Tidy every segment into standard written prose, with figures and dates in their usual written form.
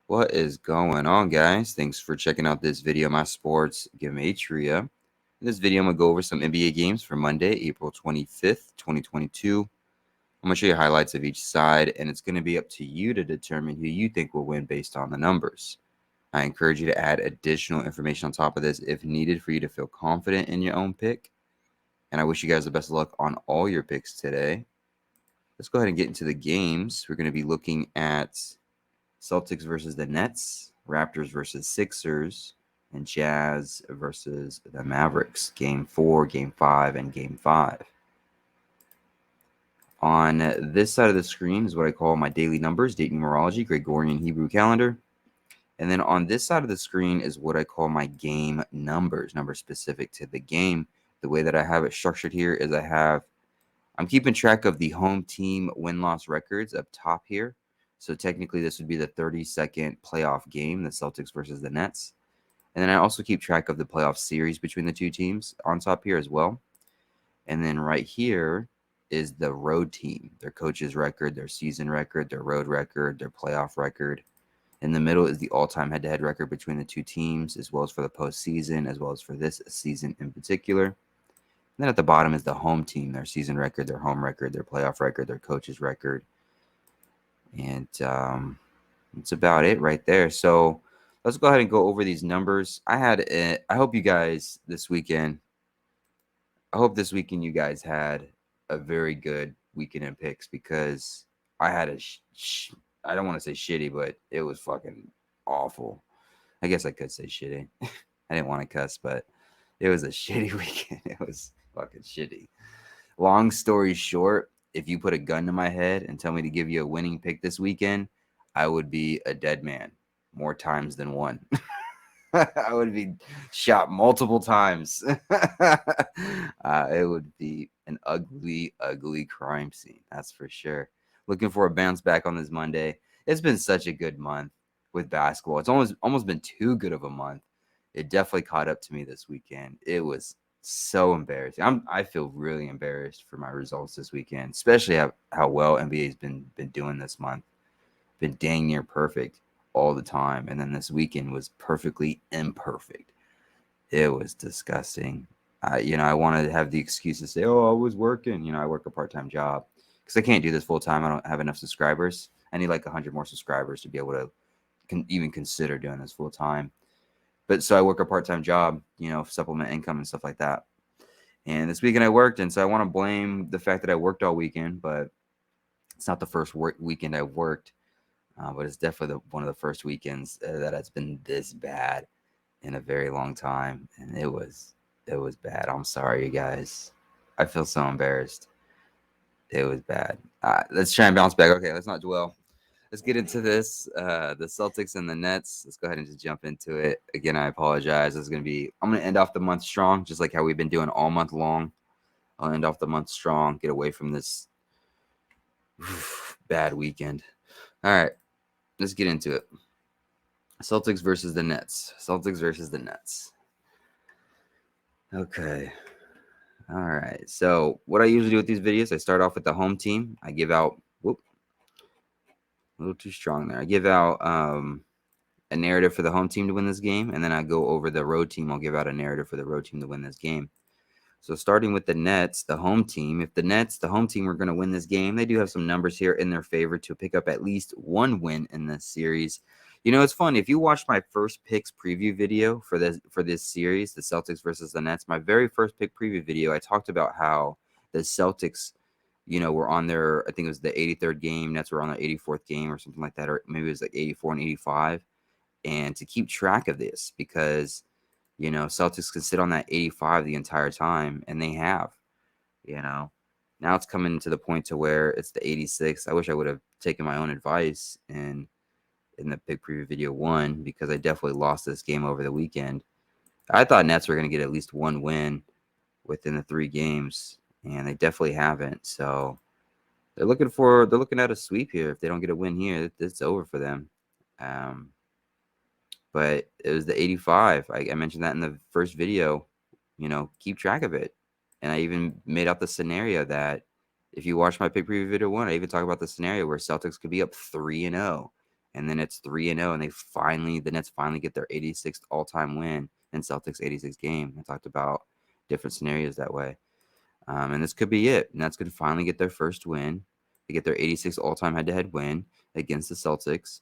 What is going on, guys? Thanks for checking out this video, my sports Gematria. In this video, I'm going to go over some NBA games for Monday, April 25th, 2022. I'm going to show you highlights of each side, and it's going to be up to you to determine who you think will win based on the numbers. I encourage you to add additional information on top of this if needed for you to feel confident in your own pick. And I wish you guys the best of luck on all your picks today. Let's go ahead and get into the games. We're going to be looking at Celtics versus the Nets, Raptors versus Sixers, and Jazz versus the Mavericks. Game 4, Game 5, and Game 5. On this side of the screen is what I call my daily numbers, date numerology, Gregorian Hebrew calendar. And then on this side of the screen is what I call my game numbers specific to the game. The way that I have it structured here is I'm keeping track of the home team win-loss records up top here. So technically this would be the 32nd playoff game, the Celtics versus the Nets. And then I also keep track of the playoff series between the two teams on top here as well. And then right here is the road team, their coach's record, their season record, their road record, their playoff record. In the middle is the all-time head-to-head record between the two teams, as well as for the postseason, as well as for this season in particular. And then at the bottom is the home team, their season record, their home record, their playoff record, their coach's record. And that's about it right there. So let's go ahead and go over these numbers. I hope you guys this weekend you guys had a very good weekend in picks, because I had I don't want to say shitty, but it was fucking awful. I guess I could say shitty. I didn't want to cuss, but it was a shitty weekend. It was fucking shitty. Long story short, if you put a gun to my head and tell me to give you a winning pick this weekend, I would be a dead man more times than one. I would be shot multiple times. It would be an ugly, ugly crime scene. That's for sure. Looking for a bounce back on this Monday. It's been such a good month with basketball. It's almost been too good of a month. It definitely caught up to me this weekend. It was so embarrassing. I feel really embarrassed for my results this weekend, especially how well NBA's been doing this month. Been dang near perfect all the time, and then this weekend was perfectly imperfect. It was disgusting. I wanted to have the excuse to say, "Oh, I was working." I work a part-time job because I can't do this full time. I don't have enough subscribers. I need like 100 more subscribers to be able to even consider doing this full time. But so I work a part-time job, supplement income and stuff like that. And this weekend I worked, and so I want to blame the fact that I worked all weekend, but it's not the first weekend I worked. But it's definitely one of the first weekends that has been this bad in a very long time, and it was bad. I'm sorry, you guys. I feel so embarrassed. It was bad. Let's try and bounce back. Okay, let's not dwell. Let's get into this. The Celtics and the Nets. Let's go ahead and just jump into it. Again, I apologize. I'm going to end off the month strong, just like how we've been doing all month long. I'll end off the month strong, get away from this bad weekend. All right, let's get into it. Celtics versus the Nets. Celtics versus the Nets. Okay. All right. So what I usually do with these videos, I start off with the home team. I give out, a little too strong there. I give out a narrative for the home team to win this game, and then I go over the road team. I'll give out a narrative for the road team to win this game. So starting with the Nets, the home team, if the Nets, the home team, are going to win this game, they do have some numbers here in their favor to pick up at least one win in this series. It's funny. If you watched my first picks preview video for this series, the Celtics versus the Nets, my very first pick preview video, I talked about how the Celtics, were on their, I think it was the 83rd game, Nets were on their 84th game or something like that, or maybe it was like 84 and 85. And to keep track of this, because Celtics can sit on that 85 the entire time, and they have. Now it's coming to the point to where it's the 86. I wish I would have taken my own advice in the pick preview video 1, because I definitely lost this game over the weekend. I thought Nets were going to get at least one win within the 3 games, and they definitely haven't. So they're looking at a sweep here. If they don't get a win here, it's over for them. But it was the 85. I mentioned that in the first video. Keep track of it. And I even made out the scenario that if you watch my pick preview video 1, I even talk about the scenario where Celtics could be up 3-0 and then it's 3-0, and the Nets finally get their 86th all-time win in Celtics 86 game. I talked about different scenarios that way. And this could be it. Nets could finally get their first win. They get their 86th all-time head-to-head win against the Celtics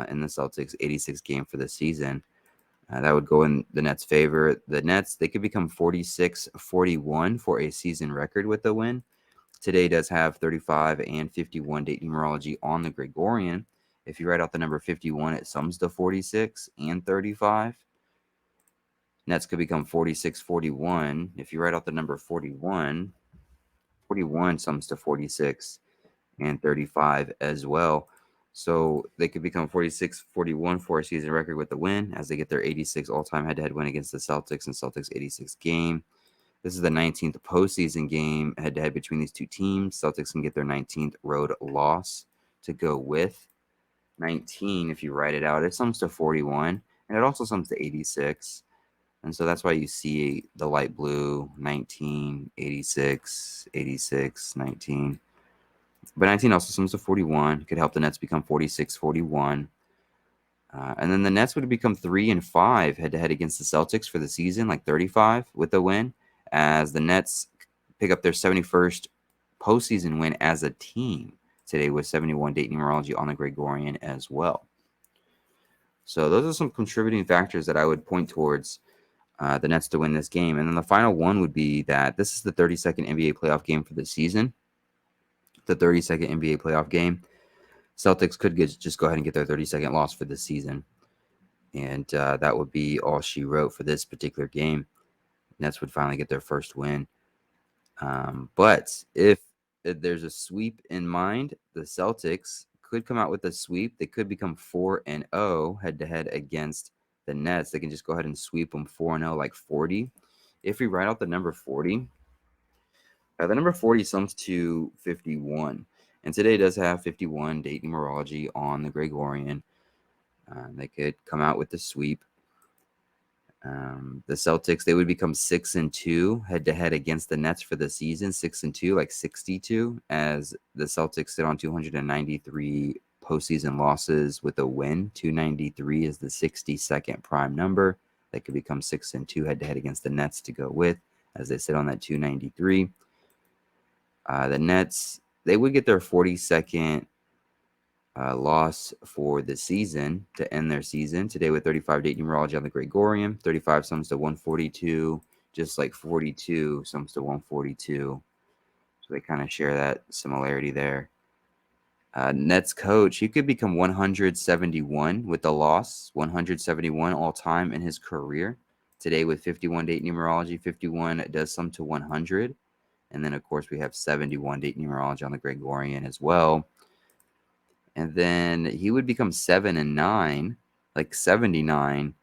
in the Celtics 86 game for the season. That would go in the Nets' favor. The Nets, they could become 46-41 for a season record with the win. Today does have 35 and 51 date numerology on the Gregorian. If you write out the number 51, it sums to 46 and 35. Nets could become 46-41. If you write out the number 41, 41 sums to 46 and 35 as well. So they could become 46-41 for a season record with the win as they get their 86 all-time head-to-head win against the Celtics in Celtics 86 game. This is the 19th postseason game head-to-head between these two teams. Celtics can get their 19th road loss to go with. 19, if you write it out, it sums to 41, and it also sums to 86. And so that's why you see the light blue, 19, 86, 86, 19. But 19 also sums to 41. Could help the Nets become 46-41. And then the Nets would become 3-5 head-to-head against the Celtics for the season, like 35 with the win, as the Nets pick up their 71st postseason win as a team today with 71 date numerology on the Gregorian as well. So those are some contributing factors that I would point towards the Nets to win this game. And then the final one would be that this is the 32nd NBA playoff game for the season. The 32nd NBA playoff game. Celtics could just go ahead and get their 32nd loss for the season. And that would be all she wrote for this particular game. Nets would finally get their first win. But if there's a sweep in mind, the Celtics could come out with a sweep. They could become 4-0 head-to-head against the Nets. They can just go ahead and sweep them 4-0, like 40. If we write out the number 40, the number 40 sums to 51. And today does have 51 date numerology on the Gregorian. They could come out with the sweep. The Celtics, they would become 6-2 head-to-head against the Nets for the season. 6-2, like 62, as the Celtics sit on 293 postseason losses with a win. 293 is the 62nd prime number. They could become 6-2 head-to-head against the Nets to go with, as they sit on that 293. The Nets, they would get their 42nd loss for the season to end their season today with 35 date numerology on the Gregorian. 35 sums to 142, just like 42 sums to 142. So they kind of share that similarity there. Nets coach, he could become 171 with the loss, 171 all time in his career. Today with 51 date numerology, 51 does sum to 100. And then, of course, we have 71 date numerology on the Gregorian as well. And then he would become 7-9, like 79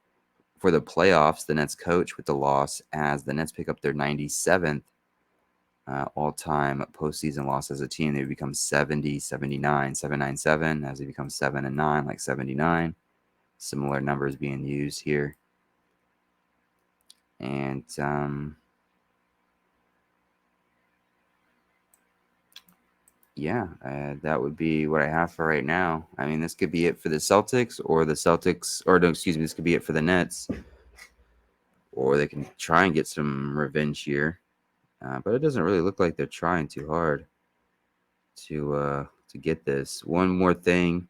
for the playoffs, the Nets coach with the loss, as the Nets pick up their 97th all-time postseason loss as a team. They would become 70, 79, 797 as they become 7-9, like 79. Similar numbers being used here. And yeah, that would be what I have for right now. I mean, this could be it for the Celtics, or this could be it for the Nets, or they can try and get some revenge here. But it doesn't really look like they're trying too hard to get this. One more thing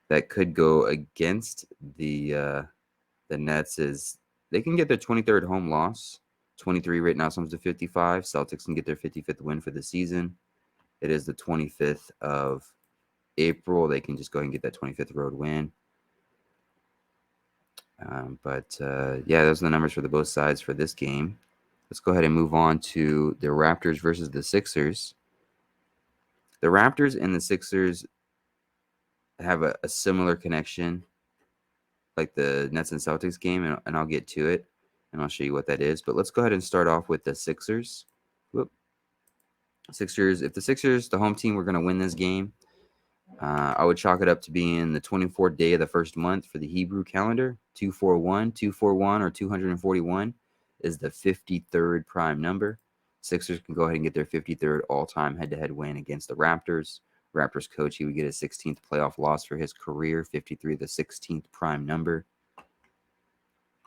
that could go against the Nets is they can get their 23rd home loss. 23 right now sums to 55. Celtics can get their 55th win for the season. It is the 25th of April. They can just go ahead and get that 25th road win. Yeah, those are the numbers for the both sides for this game. Let's go ahead and move on to the Raptors versus the Sixers. The Raptors and the Sixers have a similar connection, like the Nets and Celtics game, and I'll get to it, and I'll show you what that is. But let's go ahead and start off with the Sixers. Sixers. If the Sixers, the home team, were going to win this game, I would chalk it up to being the 24th day of the first month for the Hebrew calendar. 241, 241, or 241 is the 53rd prime number. Sixers can go ahead and get their 53rd all-time head-to-head win against the Raptors. Raptors coach, he would get his 16th playoff loss for his career, 53, the 16th prime number.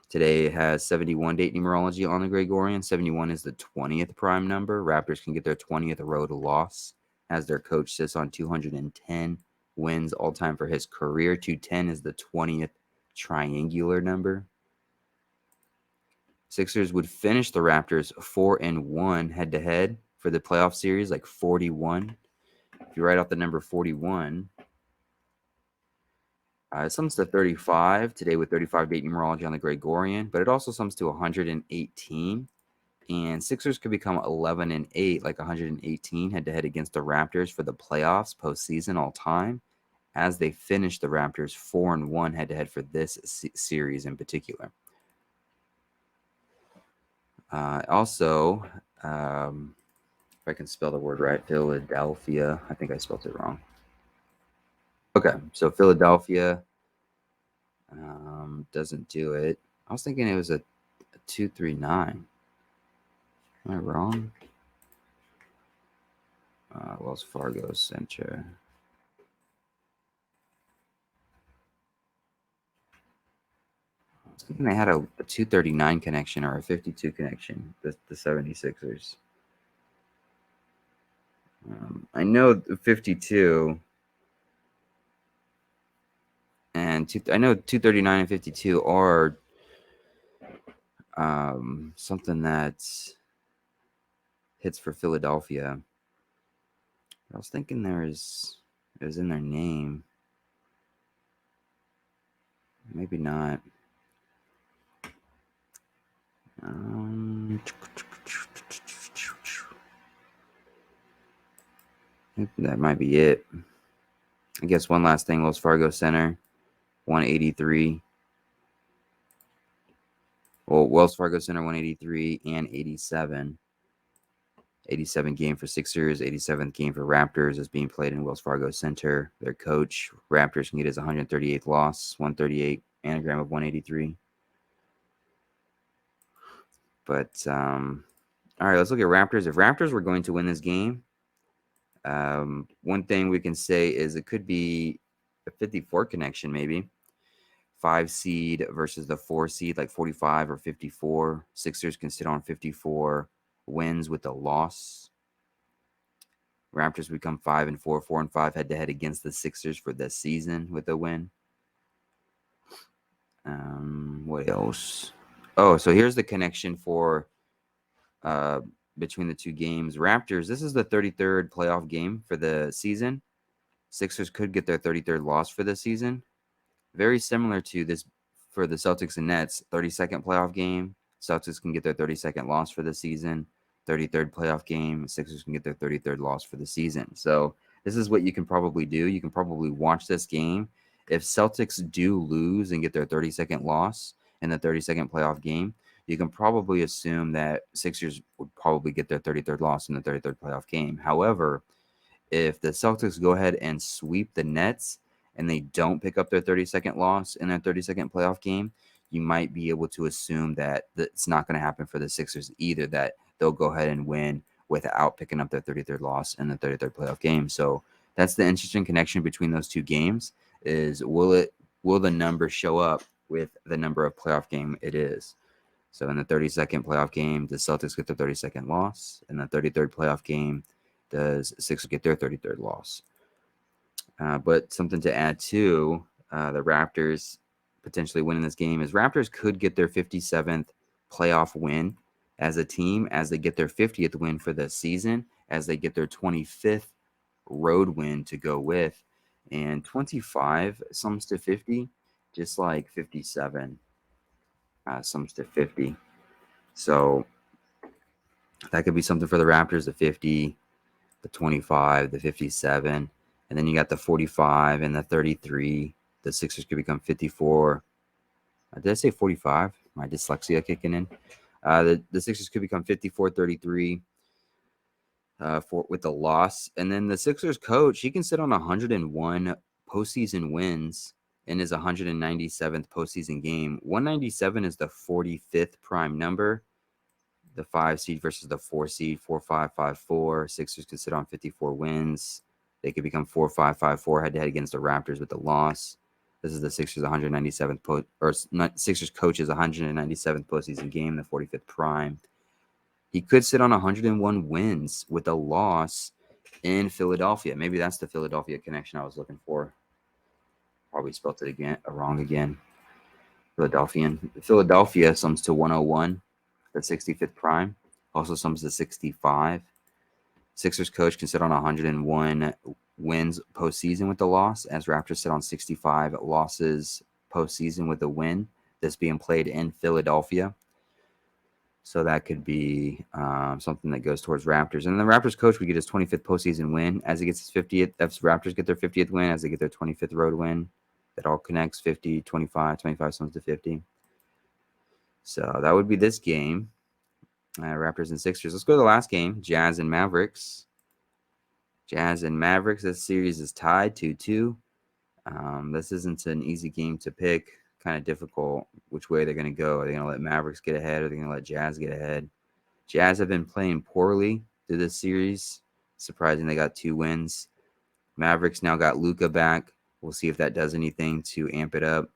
Today has 71 date numerology on the Gregorian. 71 is the 20th prime number. Raptors can get their 20th road loss as their coach sits on 210 wins all time for his career. 210 is the 20th triangular number. Sixers would finish the Raptors 4-1 head-to-head for the playoff series, like 41. If you write out the number 41, it sums to 35 today with 35 date numerology on the Gregorian, but it also sums to 118. And Sixers could become 11-8, like 118 head-to-head against the Raptors for the playoffs postseason all time, as they finish the Raptors 4-1 head-to-head for this series in particular. Also, if I can spell the word right, Philadelphia. I think I spelled it wrong. Okay, so Philadelphia doesn't do it. I was thinking it was a 239. Am I wrong? Wells Fargo Center. I was thinking they had a 239 connection or a 52 connection, the 76ers. I know 52 and I know 239 and 52 are something that hits for Philadelphia. I was thinking it was in their name. Maybe not. That might be it. I guess one last thing, Wells Fargo Center, 183. Well, Wells Fargo Center, 183 and 87. 87 game for Sixers, 87th game for Raptors is being played in Wells Fargo Center. Their coach, Raptors can get his 138th loss, 138, anagram of 183. But, all right, let's look at Raptors. If Raptors were going to win this game, one thing we can say is it could be a 54 connection, maybe. 5 seed versus the 4 seed, like 45 or 54. Sixers can sit on 54 wins with a loss. Raptors become 5-4, 4-5 head-to-head against the Sixers for this season with a win. What else? Oh, so here's the connection for between the two games. Raptors, this is the 33rd playoff game for the season. Sixers could get their 33rd loss for the season. Very similar to this for the Celtics and Nets. 32nd playoff game. Celtics can get their 32nd loss for the season. 33rd playoff game. Sixers can get their 33rd loss for the season. So this is what you can probably do. You can probably watch this game. If Celtics do lose and get their 32nd loss in the 32nd playoff game, you can probably assume that Sixers would probably get their 33rd loss in the 33rd playoff game. However, if the Celtics go ahead and sweep the Nets and they don't pick up their 32nd loss in their 32nd playoff game, you might be able to assume that it's not going to happen for the Sixers either, that they'll go ahead and win without picking up their 33rd loss in the 33rd playoff game. So that's the interesting connection between those two games is will the number show up with the number of playoff game it is. So in the 32nd playoff game, the Celtics get their 32nd loss. In the 33rd playoff game, does Sixers get their 33rd loss? But something to add to the Raptors potentially winning this game is Raptors could get their 57th playoff win as a team as they get their 50th win for the season, as they get their 25th road win to go with. And 25 sums to 50, just like 57 sums to 50. So that could be something for the Raptors, the 50, the 25, the 57. And then you got the 45 and the 33. The Sixers could become 54. Did I say 45? My dyslexia kicking in. The Sixers could become 54-33 with the loss. And then the Sixers coach, he can sit on 101 postseason wins in his 197th postseason game. 197 is the 45th prime number. The 5 seed versus the 4 seed, 4-5, 5-4. Sixers can sit on 54 wins. They could become 4-5-5-4 head-to-head against the Raptors with the loss. This is the Sixers 197th Sixers coach's 197th postseason game, the 45th prime. He could sit on 101 wins with a loss in Philadelphia. Maybe that's the Philadelphia connection I was looking for. Probably spelled it wrong again. Philadelphia sums to 101, the 65th prime. Also sums to 65. Sixers coach can sit on 101 wins postseason with the loss, as Raptors sit on 65 losses postseason with a win. This being played in Philadelphia. So that could be something that goes towards Raptors. And the Raptors coach would get his 25th postseason win as he gets his 50th. That's Raptors get their 50th win as they get their 25th road win. That all connects 50, 25, 25 sums to 50. So that would be this game. Raptors and Sixers. Let's go to the last game, Jazz and Mavericks. Jazz and Mavericks. This series is tied 2-2. This isn't an easy game to pick. Kind of difficult which way they're going to go. Are they going to let Mavericks get ahead, or are they going to let Jazz get ahead? Jazz have been playing poorly through this series. Surprising they got 2 wins. Mavericks now got Luka back. We'll see if that does anything to amp it up.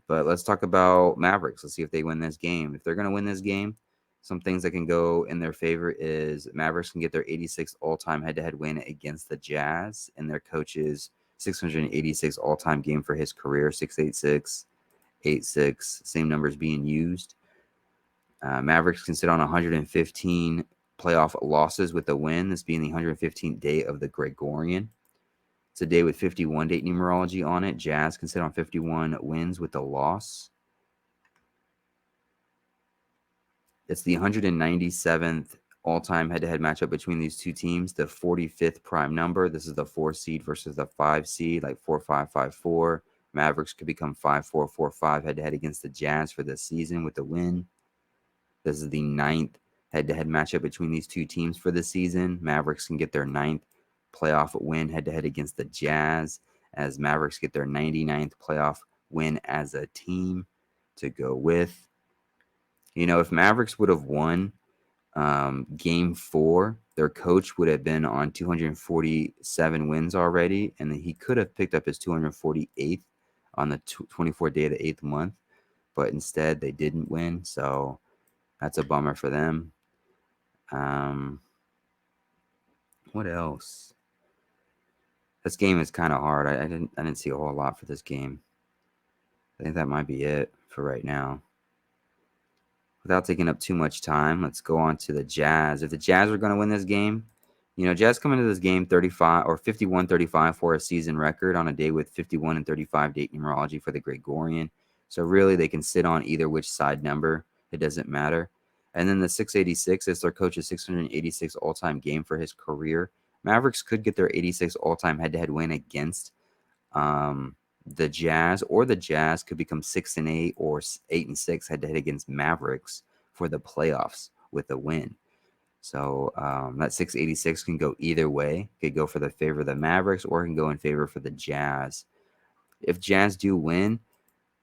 But let's talk about Mavericks. Let's see if they win this game. If they're going to win this game, some things that can go in their favor is Mavericks can get their 86th all-time head-to-head win against the Jazz, and their coach's 686 all-time game for his career, 686, 86, same numbers being used. Mavericks can sit on 115 playoff losses with a win, this being the 115th day of the Gregorian. It's a day with 51 date numerology on it. Jazz can sit on 51 wins with a loss. It's the 197th all-time head-to-head matchup between these two teams, the 45th prime number. This is the 4 seed versus the 5 seed, like 4-5-5-4. Mavericks could become 5-4-4-5 head-to-head against the Jazz for this season with the win. This is the 9th head-to-head matchup between these two teams for the season. Mavericks can get their 9th playoff win head-to-head against the Jazz, as Mavericks get their 99th playoff win as a team to go with. You know, if Mavericks would have won game 4, their coach would have been on 247 wins already, and he could have picked up his 248th on the 24th day of the 8th month, but instead they didn't win, so that's a bummer for them. What else? This game is kind of hard. I didn't see a whole lot for this game. I think that might be it for right now. Without taking up too much time, let's go on to the Jazz. If the Jazz are going to win this game, you know, Jazz come into this game 51-35 for a season record on a day with 51 and 35 date numerology for the Gregorian. So really, they can sit on either which side number. It doesn't matter. And then the 686 is their coach's 686 all-time game for his career. Mavericks could get their 86 all-time head-to-head win against the Jazz, or the Jazz could become 6-8 or 8-6 head-to-head against Mavericks for the playoffs with a win. So that 686 can go either way. It could go for the favor of the Mavericks, or it can go in favor for the Jazz. If Jazz do win,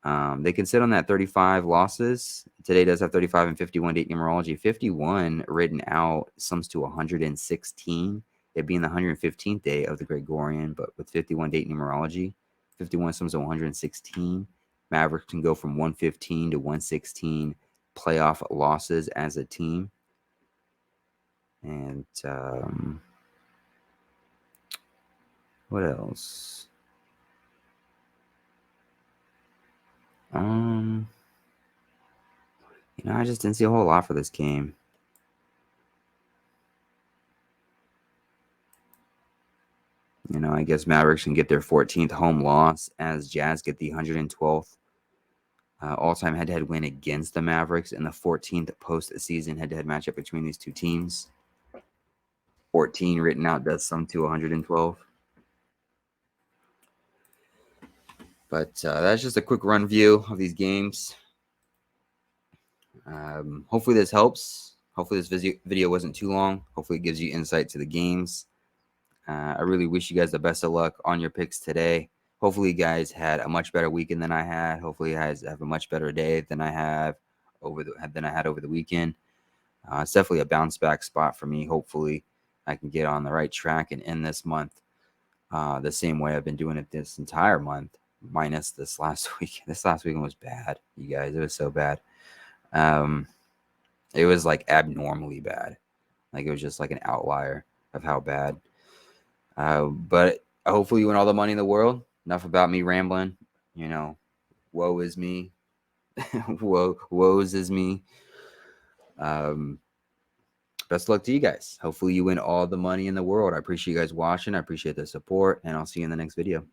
they can sit on that 35 losses. Today does have 35 and 51 date numerology. 51 written out sums to 116. It being the 115th day of the Gregorian, but with 51 date numerology, 51 sums to 116. Mavericks can go from 115 to 116 playoff losses as a team. And what else? You know, I just didn't see a whole lot for this game. You know, I guess Mavericks can get their 14th home loss, as Jazz get the 112th all-time head-to-head win against the Mavericks in the 14th postseason head-to-head matchup between these two teams. 14 written out does sum to 112. But that's just a quick run view of these games. Hopefully this helps. Hopefully this video wasn't too long. Hopefully it gives you insight to the games. I really wish you guys the best of luck on your picks today. Hopefully you guys had a much better weekend than I had. Hopefully you guys have a much better day than I had over the weekend. It's definitely a bounce back spot for me, hopefully. I can get on the right track and end this month the same way I've been doing it this entire month, minus this last week. This last weekend was bad, you guys. It was so bad. It was like abnormally bad. Like it was just like an outlier of how bad. But hopefully you win all the money in the world. Enough about me rambling. You know, woe is me. Woes is me. Best of luck to you guys. Hopefully you win all the money in the world. I appreciate you guys watching. I appreciate the support, and I'll see you in the next video.